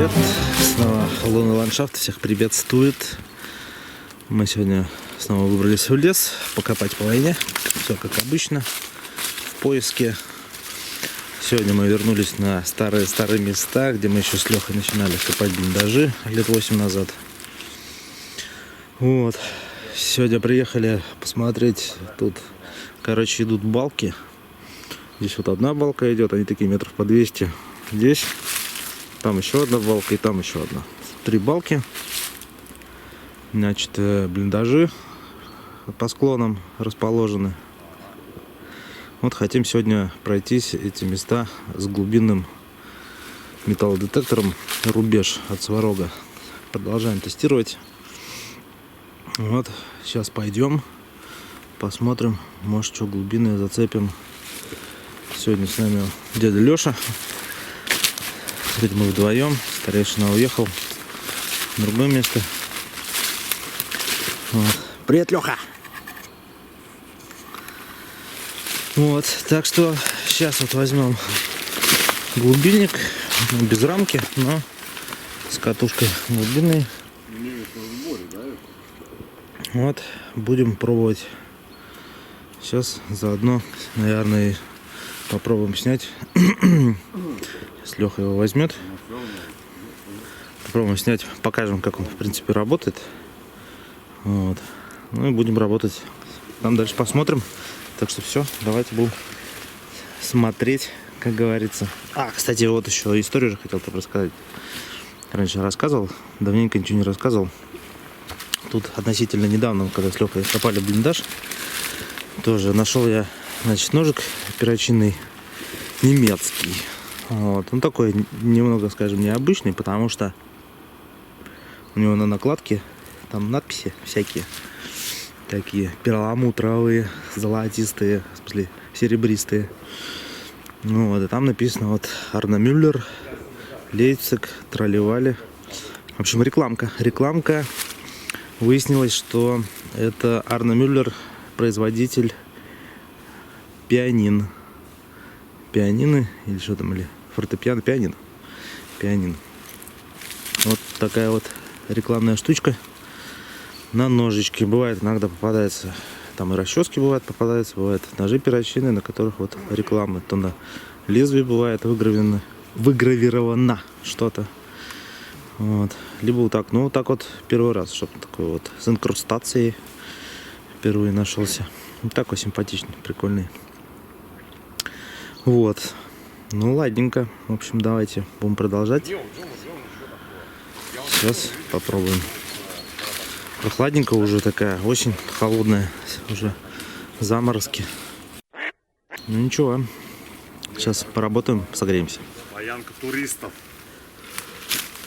привет! Снова лунный ландшафт всех приветствует. Мы сегодня снова выбрались в лес покопать по войне. Все как обычно, в поиске. Сегодня мы вернулись на старые места, где мы еще с Лехой начинали копать блиндажи лет 8 назад. Вот. Сегодня приехали посмотреть. Тут, короче, идут балки. Здесь вот одна балка идет, они такие метров по 200. Здесь, там еще одна балка и там еще одна. 3 балки. Значит, блиндажи по склонам расположены. Вот хотим сегодня пройтись эти места с глубинным металлодетектором Рубеж от Сварога. Продолжаем тестировать. Вот, сейчас пойдем, посмотрим, может, что глубины зацепим. Сегодня с нами дядя Леша. Сегодня мы вдвоем. Старейшина уехал в другое место. Вот. Привет, Леха! Вот, так что сейчас вот возьмем глубинник, без рамки, но с катушкой глубинной. Вот, будем пробовать. Сейчас заодно, наверное, попробуем снять. Если Леха его возьмет, попробуем снять, покажем, как он в принципе работает. Вот. Ну и будем работать. Там дальше посмотрим. Так что все, давайте будем смотреть, как говорится. Кстати, вот еще историю же хотел рассказать. Раньше рассказывал, давненько ничего не рассказывал. Тут относительно недавно, когда с Лехой копали блиндаж, тоже нашел я, значит, ножик перочинный немецкий. Вот. Он такой немного, скажем, необычный, потому что у него на накладке там надписи всякие такие перламутровые, золотистые, в смысле серебристые. Ну вот, и там написано вот Арно Мюллер, Лейпциг, Тролливали. В общем, рекламка. Выяснилось, что это Арно Мюллер, производитель пианин. Пианины или что там, или фортепиано, пианин. Вот такая вот рекламная штучка на ножички. Бывает, иногда попадается, там и расчески бывают попадаются, бывают ножи перочинные, на которых вот реклама. То на лезвии бывает выгравировано что-то. Вот. Либо вот так. Ну, вот так вот первый раз, чтобы такой вот с инкрустацией впервые нашелся. Вот такой симпатичный, прикольный. Вот. Ну, ладненько. В общем, давайте будем продолжать. Сейчас попробуем. Прохладненько уже, такая осень холодная. Уже заморозки. Ну, ничего. Сейчас поработаем, согреемся. Стоянка туристов.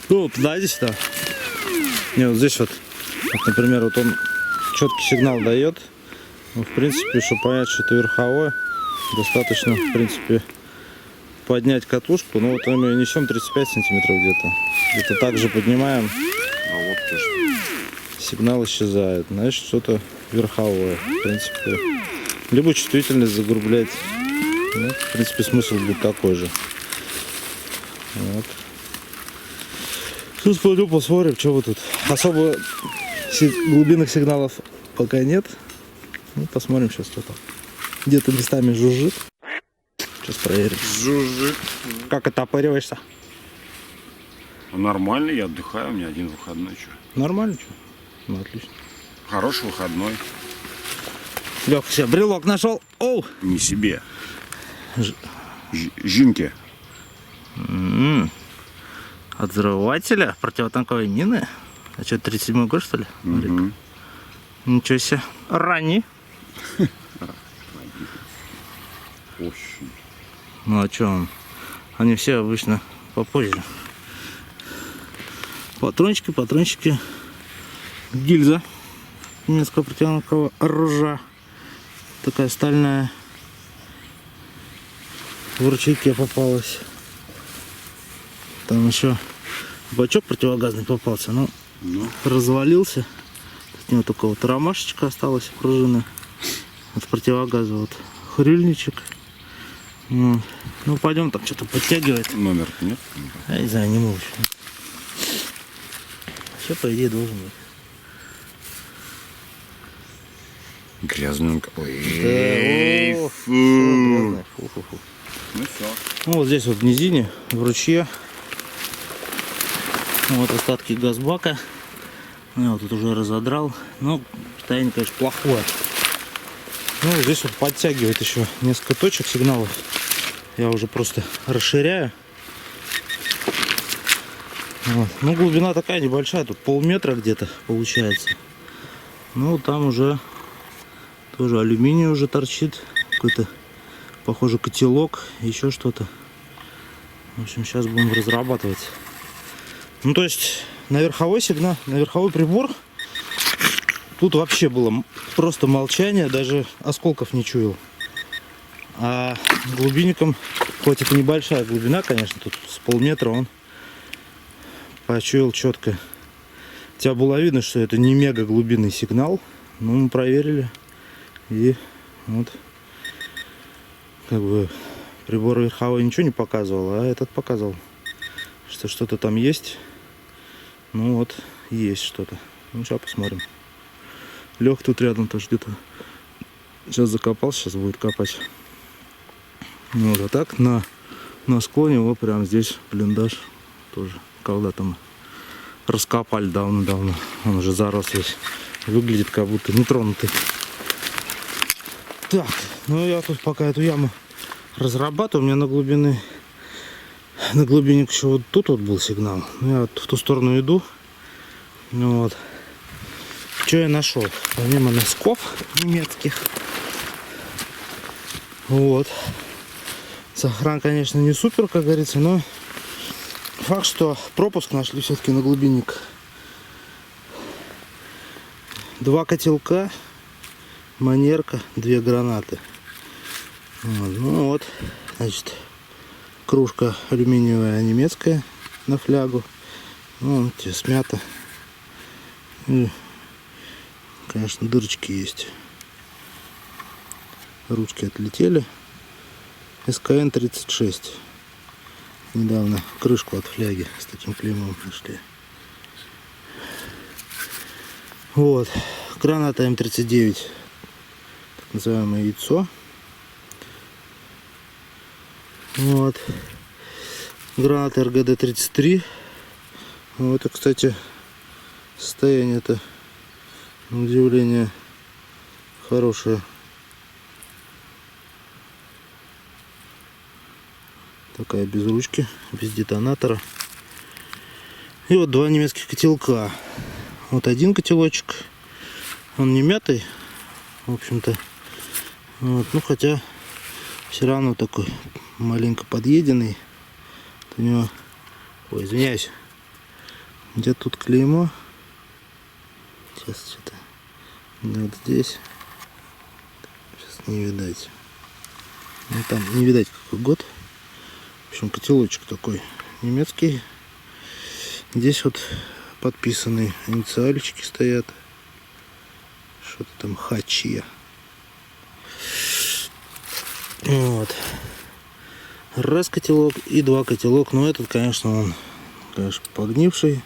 Ну, подойди сюда. Не, вот здесь вот, например, вот он четкий сигнал дает. Ну, в принципе, чтобы понять, что это верховое, достаточно, в принципе, поднять катушку. Ну, вот мы ее несем 35 сантиметров где-то. Где-то так же поднимаем. А вот тоже. Сигнал исчезает. Значит, что-то верховое. В принципе, либо чувствительность загрублять. Ну, в принципе, смысл будет такой же. Вот. Сейчас пойдем посмотрим, что вы тут. Особо глубинных сигналов пока нет. Ну, посмотрим сейчас, что там. Где-то местами жужжит. Сейчас проверим. Жужжит. Как отопыриваешься? Нормально, я отдыхаю, у меня один выходной. Что? Нормально, что? Ну, отлично. Хороший выходной. Лёх, все, брелок нашел. Оу! Не себе. Жинки. От взрывателя противотанковой мины. А что, 37-й год, что ли? Угу. Ничего себе. Ранний. Очень. Ну а что он? Они все обычно попозже. Патрончики. Гильза немецкого противотанкового оружия. Такая стальная. В ручейке попалась. Там еще бачок противогазный попался, но развалился. От него только вот ромашечка осталась, пружина. От противогаза вот хрюльничек. Вот. Ну пойдем, там что-то подтягивает. Номер нет? Я не знаю, не могу. Все, по идее, должен быть. Грязненько. Ой, Да, фу. всё грязное. Фу-фу-фу. Ну все. Ну, вот здесь вот в низине, в ручье. Вот остатки газбака. Я вот тут уже разодрал. Ну, состояние, конечно, плохое. Ну, здесь вот подтягивает еще несколько точек сигналов. Я уже просто расширяю. Вот. Ну, глубина такая небольшая, тут полметра где-то получается. Ну, там уже тоже алюминий уже торчит. Какой-то, похоже, котелок, еще что-то. В общем, сейчас будем разрабатывать. Ну, то есть, на верховой сигнал, на верховой прибор тут вообще было просто молчание, даже осколков не чуял. А глубинником, хоть это небольшая глубина, конечно, тут с полметра, он почуял четко. Хотя было видно, что это не мега глубинный сигнал. Ну, мы проверили. И вот, как бы, прибор верховой ничего не показывал, а этот показывал, что что-то там есть. Ну вот, есть что-то. Ну, сейчас посмотрим. Лех тут рядом тоже где-то. Сейчас закопал, сейчас будет копать. Вот, а так на склоне, вот прям здесь блиндаж тоже. Когда-то мы раскопали давно-давно. Он уже зарос весь. Выглядит как будто нетронутый. Так, ну я тут пока эту яму разрабатываю. У меня на глубине еще вот тут вот был сигнал. Я вот в ту сторону иду. Вот. Что я нашел? Помимо носков немецких. Вот. Сохран, конечно, не супер, как говорится, но факт, что пропуск нашли все-таки на глубинник. 2 котелка, манерка, 2 гранаты. Вот. Ну вот, значит, кружка алюминиевая немецкая на флягу. Ну, вот, смята. И, конечно, дырочки есть. Ручки отлетели. СКН 36. Недавно крышку от фляги с таким клеймом нашли. Вот. Граната М39. Так называемое яйцо. Вот. Граната РГД-33. Вот, это, кстати, состояние-то, на удивление, хорошее. Такая без ручки, без детонатора. И вот 2 немецких котелка. Вот один котелочек. Он не мятый, в общем-то. Вот, ну хотя все равно такой маленько подъеденный. У него... Ой, извиняюсь. Где тут клеймо? Сейчас что-то. Вот здесь. Сейчас не видать. Ну, там не видать какой год. В общем, котелочек такой немецкий. Здесь вот подписанные инициальчики стоят. Что-то там Хачия. Вот. Раз котелок и 2 котелок. Но этот, конечно, он, конечно, погнивший.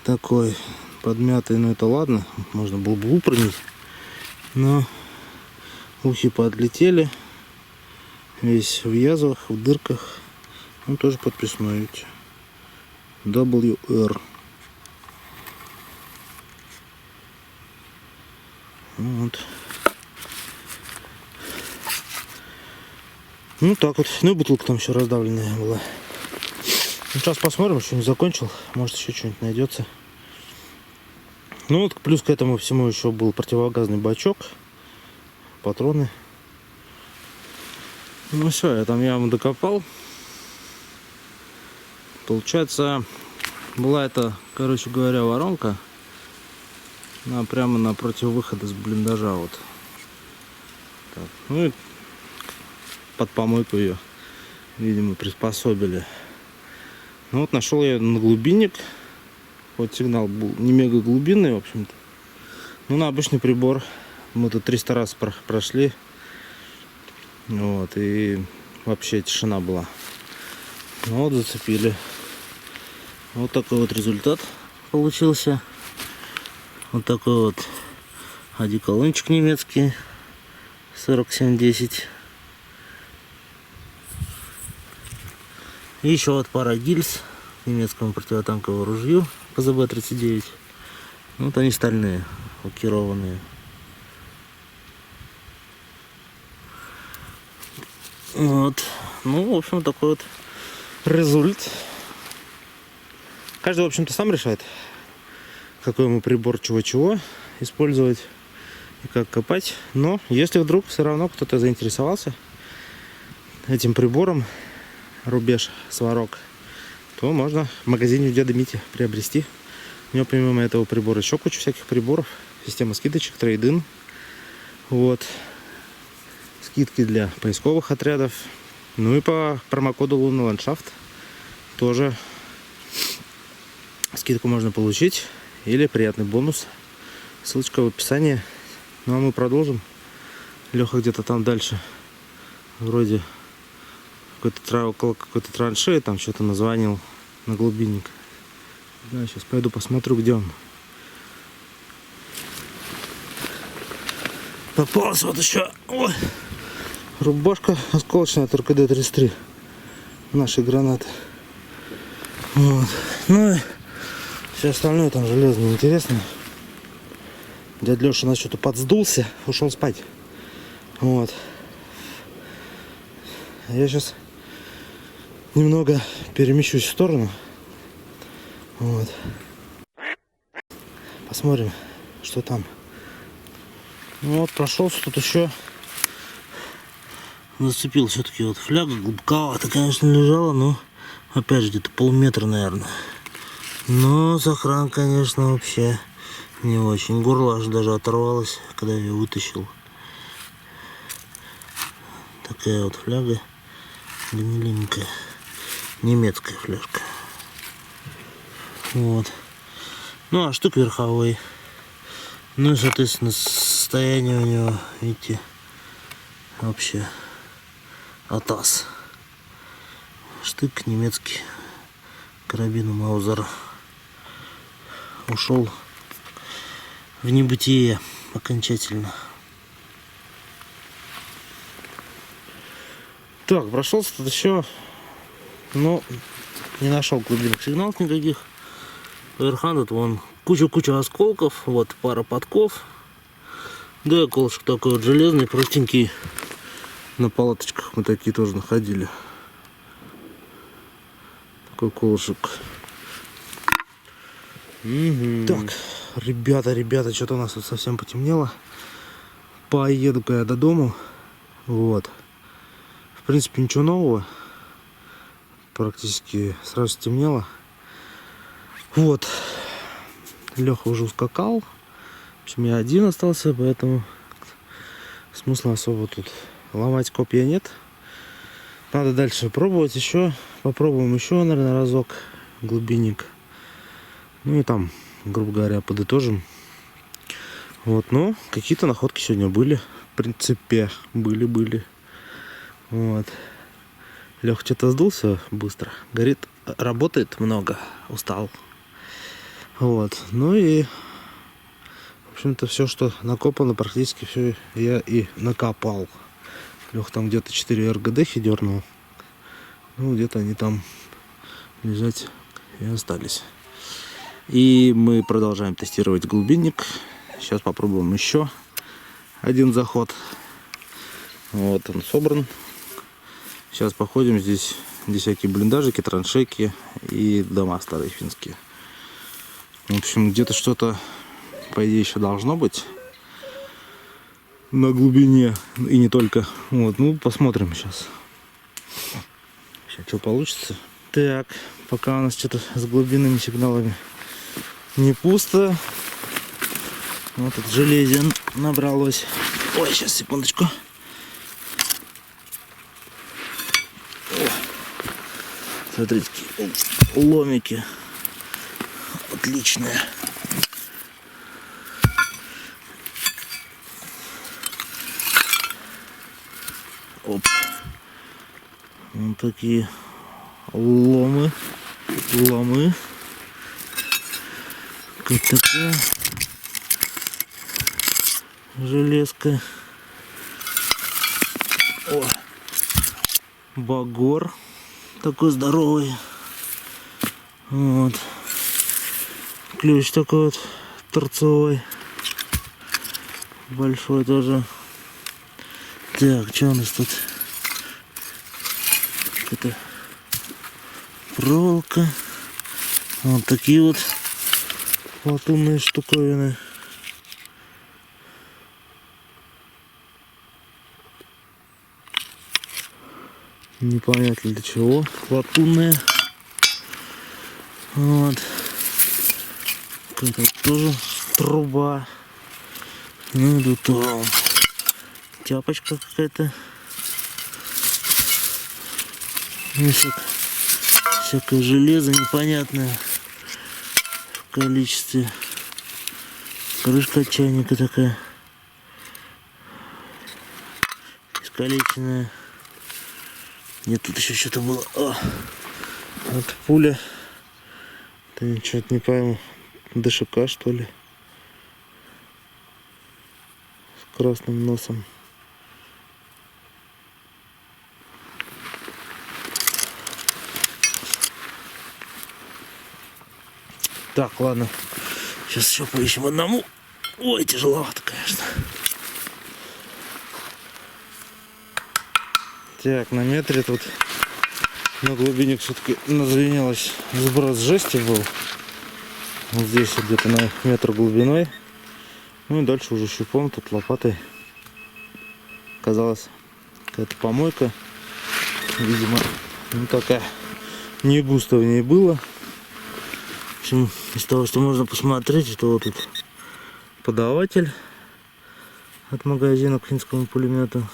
Такой подмятый. Но это ладно. Можно было бы выпрыгнуть. Но ухи поотлетели. Весь в язвах, в дырках. Он тоже подписной, видите. WR. Вот. Ну так вот. Ну и бутылка там еще раздавленная была. Ну, сейчас посмотрим, еще не закончил. Может еще что-нибудь найдется. Ну вот плюс к этому всему еще был противогазный бачок. Патроны. Ну все, я там яму докопал. Получается, была это, короче говоря, воронка. Прямо напротив выхода с блиндажа. Вот. Так. Ну и под помойку ее, видимо, приспособили. Ну вот нашел я на глубинник. Вот сигнал был не мега глубинный, в общем-то. Ну на обычный прибор. Мы тут 300 раз прошли. Вот, и вообще тишина была. Ну вот зацепили. Вот такой вот результат получился. Вот такой вот одеколончик немецкий 4710. И еще вот пара гильз немецкому противотанковому ружью ПЗБ-39. Вот они стальные, лакированные. Вот. Ну, в общем, такой вот результат. Каждый, в общем-то, сам решает, какой ему прибор чего-чего использовать и как копать. Но если вдруг все равно кто-то заинтересовался этим прибором, рубеж, сварок, то можно в магазине у деда Мити приобрести. У него помимо этого прибора еще куча всяких приборов. Система скидочек, трейд-ин. Вот. Скидки для поисковых отрядов. Ну и по промокоду Лунный ландшафт тоже скидку можно получить. Или приятный бонус. Ссылочка в описании. Ну а мы продолжим. Леха где-то там дальше. Вроде около какой-то траншеи там что-то названил на глубинник. Да, сейчас пойду посмотрю, где он. Попался вот еще. Ой. Рубашка осколочная от РКД-33. Нашей гранаты. Вот. Ну и все остальное там железное интересно. Дядя Леша на что-то подсдулся, ушел спать. Вот. Я сейчас немного перемещусь в сторону. Вот. Посмотрим, что там. Ну вот, прошелся тут еще. Зацепил все-таки вот фляга. Глубоковато, конечно, лежала, но опять же где-то полметра, наверное. Но сохран, конечно, вообще не очень. Горло аж даже оторвалось, когда я ее вытащил. Такая вот фляга. Миленькая. Немецкая фляжка. Вот. Ну а штук верховой. Ну и соответственно состояние у него, видите, вообще атас. Штык немецкий. Карабин Маузер. Ушел в небытие окончательно. Так, прошелся тут еще, но не нашел глубинных сигналов никаких. Верхан тут вон куча осколков, вот пара подков. Да и колышек такой вот железный, простенький. На палаточках мы такие тоже находили. Такой колышек. Так, ребята, что-то у нас тут совсем потемнело. Поеду-ка я до дому. Вот. В принципе, ничего нового. Практически сразу стемнело. Вот. Леха уже ускакал. В общем, я один остался, поэтому смысла особо тут ломать копья нет. Надо дальше пробовать еще. Попробуем еще, наверное, разок глубинник. Ну и там, грубо говоря, подытожим. Вот, но какие-то находки сегодня были. В принципе, были. Вот. Леха что-то сдулся быстро. Говорит, работает много, устал. Вот. Ну и, в общем-то, все, что накопано, практически все я и накопал. Леха там где-то 4 РГДхи дернул. Ну, где-то они там лежать и остались. И мы продолжаем тестировать глубинник. Сейчас попробуем еще один заход. Вот он собран. Сейчас походим, здесь всякие блиндажики, траншейки и дома старые финские. В общем, где-то что-то, по идее, еще должно быть на глубине и не только. Вот, ну, посмотрим сейчас. Сейчас что получится. Так, пока у нас что-то с глубинными сигналами не пусто. Вот тут железен набралось. Ой, сейчас, секундочку. Смотрите, какие ломики. Отличные. Оп. Вот такие ломы. такая железка. О, багор такой здоровый. Вот. Ключ такой вот торцевой. Большой тоже. Так, что у нас тут? Это проволока. Вот такие вот латунные штуковины. Непонятно для чего. Латунные. Вот. Какая-то тоже труба. Ну и тут тяпочка какая-то. Всякое железо непонятное в количестве. Крышка от чайника такая искалеченная. Нет, тут еще что-то было. О, вот пуля. Да ничего не пойму. ДШК, что ли? С красным носом. Так, ладно. Сейчас еще поищем одному. Ой, тяжеловато, конечно. Так, на метре тут на глубине все-таки назвенелось. Сброс жести был. Вот здесь где-то на метр глубиной. Ну и дальше уже щупом, тут лопатой. Казалось, какая-то помойка. Видимо, ну такая. Не густо в ней было. В общем, из того, что можно посмотреть, это вот тут подаватель от магазина к финскому пулемету.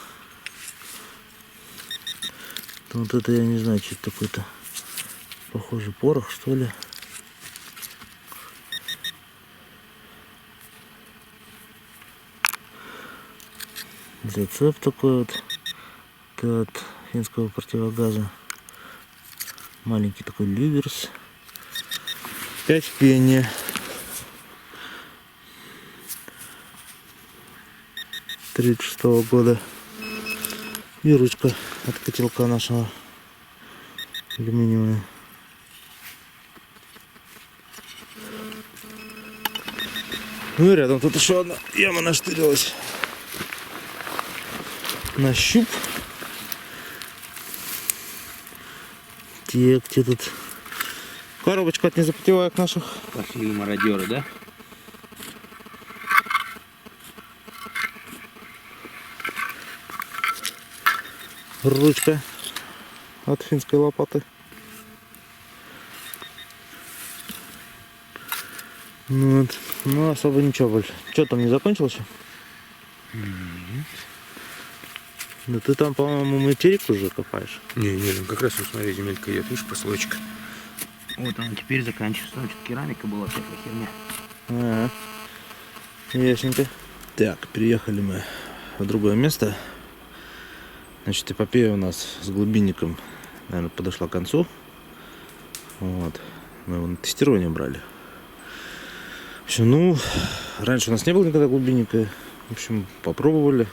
Вот это я не знаю, что это такое-то. Похоже, порох, что ли. Зацеп такой вот. Это от финского противогаза. Маленький такой люверс. 5 пенни. '36 года. И ручка от котелка нашего алюминиевая. Ну и рядом тут еще одна яма наштырилась. На щуп. Те, где тут коробочка от незапотеваек наших. Пошли мародеры, да? Ручка от финской лопаты. Ну, вот. Ну особо ничего больше. Что там, не закончилось еще? Да ты там, по-моему, материк уже копаешь. Не, там как раз, смотри, земелька идет, видишь, прослойка. Вот он теперь заканчивается. Там что-то керамика была, всякая херня. Ясненько. Так, переехали мы в другое место. Значит, эпопея у нас с глубинником, наверное, подошла к концу. Вот. Мы его на тестирование брали. В общем, ну, раньше у нас не было никогда глубинника. В общем, попробовали.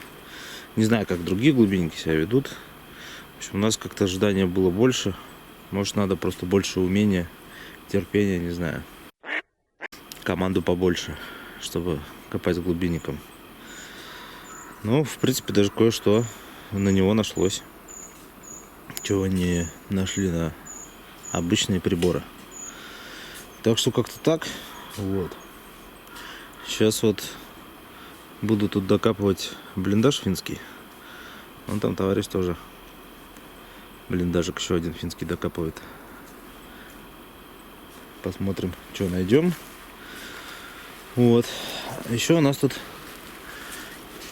Не знаю, как другие глубинники себя ведут. В общем, у нас как-то ожидания было больше. Может, надо просто больше умения, терпения, не знаю. Команду побольше, чтобы копать с глубинником. Ну, в принципе, даже кое-что на него нашлось. Чего не нашли на обычные приборы. Так что как-то так. Вот. Сейчас вот буду тут докапывать блиндаж финский. Вон там товарищ тоже блиндажик еще один финский докапывает. Посмотрим, что найдем. Вот. Еще у нас тут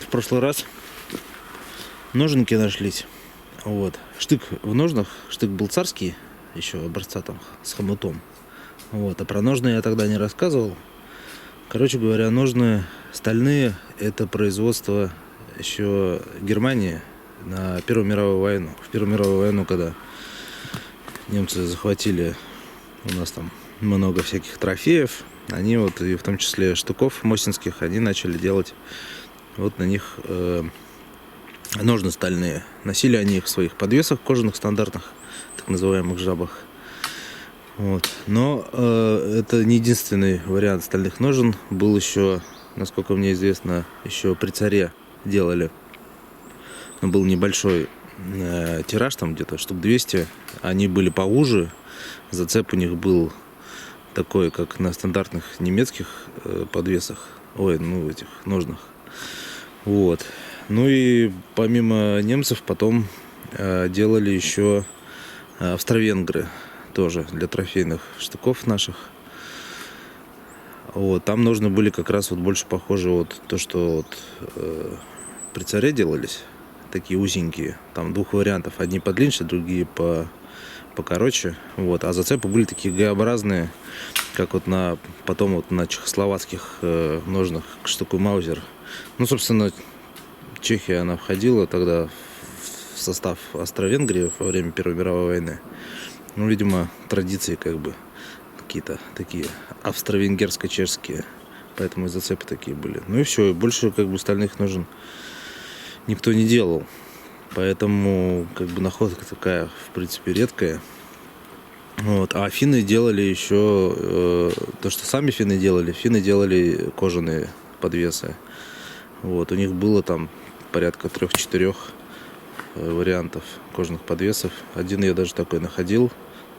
в прошлый раз ноженки нашлись. Вот. Штык в ножнах. Штык был царский, еще образца там с хомутом. Вот. А про ножны я тогда не рассказывал. Короче говоря, ножны стальные. Это производство еще Германии на Первую мировую войну. В Первую мировую войну, когда немцы захватили у нас там много всяких трофеев. они вот, и в том числе штыков мосинских, они начали делать вот на них ножны стальные. Носили они их в своих подвесах кожаных стандартных, так называемых жабах. Вот. Но это не единственный вариант стальных ножен. Был еще, насколько мне известно, еще при царе делали. Но был небольшой тираж, там где-то штук 200. Они были поуже. Зацеп у них был такой, как на стандартных немецких подвесах. Этих ножнах. Вот. Ну и помимо немцев потом делали еще австро-венгры. Тоже для трофейных штыков наших. Вот. Там ножны были как раз вот больше похожи вот то, что вот, при царе делались. Такие узенькие. Там двух вариантов. Одни подлиннее, другие покороче. Вот. А зацепы были такие Г-образные, как вот потом вот на чехословацких ножнах к штуку Маузер. Ну, собственно, Чехия, она входила тогда в состав Австро-Венгрии во время Первой мировой войны. Ну, видимо, традиции как бы какие-то такие австро-венгерско-чешские. Поэтому и зацепы такие были. Ну и все, больше как бы стальных ножен никто не делал. Поэтому как бы находка такая, в принципе, редкая. Вот. А финны делали еще то, что сами финны делали кожаные подвесы. Вот. У них было там порядка 3-4 вариантов кожаных подвесов. Один я даже такой находил,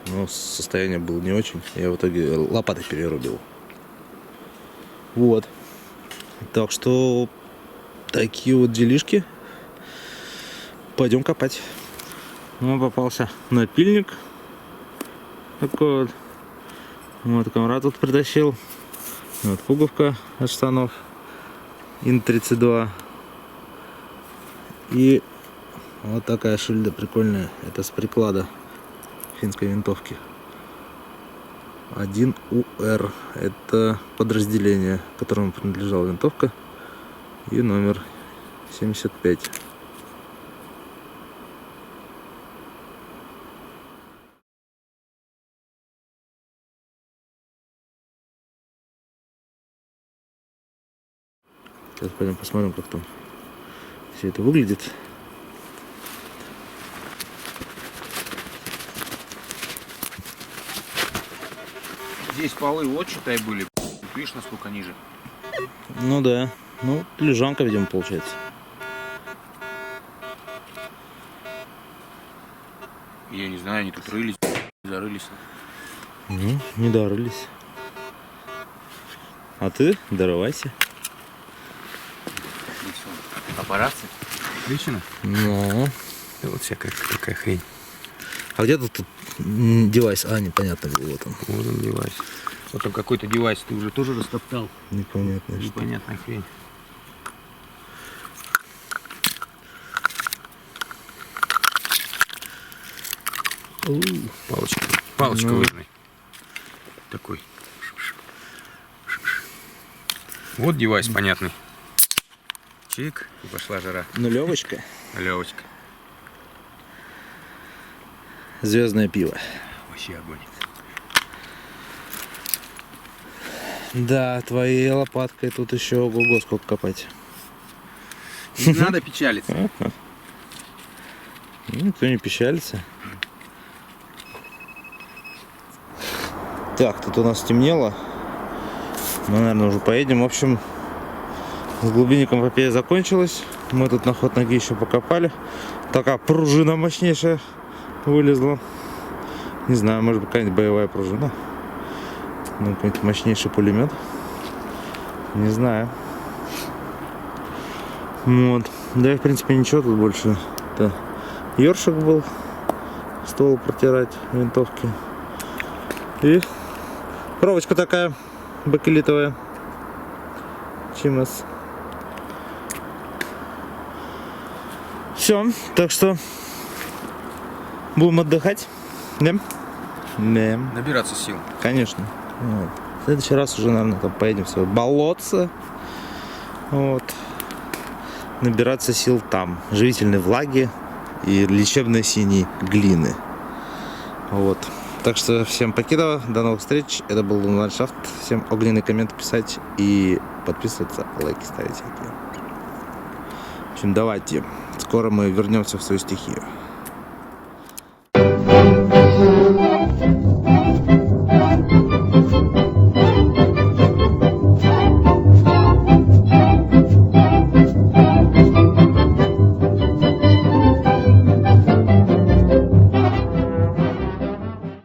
но состояние было не очень. Я в итоге лопатой перерубил. Вот. Так что такие вот делишки. Пойдем копать. Ну, попался напильник. Такой вот. Вот, камрад тут притащил. Вот пуговка от штанов. Ин-32. И вот такая шильда прикольная. Это с приклада финской винтовки. 1УР. Это подразделение, которому принадлежала винтовка. И номер 75. Сейчас пойдем посмотрим, как там все это выглядит. Здесь полы вот считай были. Видишь, насколько ниже. Ну да. Ну, лежанка, видимо, получается. Я не знаю, они тут рылись, зарылись. Ну, не дорылись. А ты дорывайся. Аппарация? Лично? Ну. Да вот всякая такая хрень. А где тут девайс? А, непонятно, вот он. Вот он девайс. Вот там какой-то девайс ты уже тоже растоптал. Непонятно. Непонятная хрень. Палочка выжной. Такой. Вот девайс понятный. Чик, и пошла жара. Нулевочка. Левочка. Звездное пиво. Вообще огонь. Да, твоей лопаткой тут еще ого-го сколько копать. Не надо печалиться. Никто не печалится. Так, тут у нас темнело. Мы, наверное, уже поедем. В общем, с глубинником эпопея закончилась. Мы тут на ход ноги еще покопали. Такая пружина мощнейшая вылезла. Не знаю, может быть, какая-нибудь боевая пружина. Ну, какой-нибудь мощнейший пулемет. Не знаю. Вот. Да и, в принципе, ничего тут больше. Это ёршик был. Ствол протирать винтовки. И проволочка такая бакелитовая. ЧМС. Все, так что будем отдыхать. Да? Да. Набираться сил. Конечно. Вот. В следующий раз уже, наверное, там поедем в свое болотце. Вот. Набираться сил там. Живительной влаги и лечебной синей глины. Вот. Так что всем покидова, до новых встреч. Это был Ландшафт. Всем огненный коммент писать и подписываться, лайки ставить. В общем, давайте. Скоро мы вернемся в свою стихию.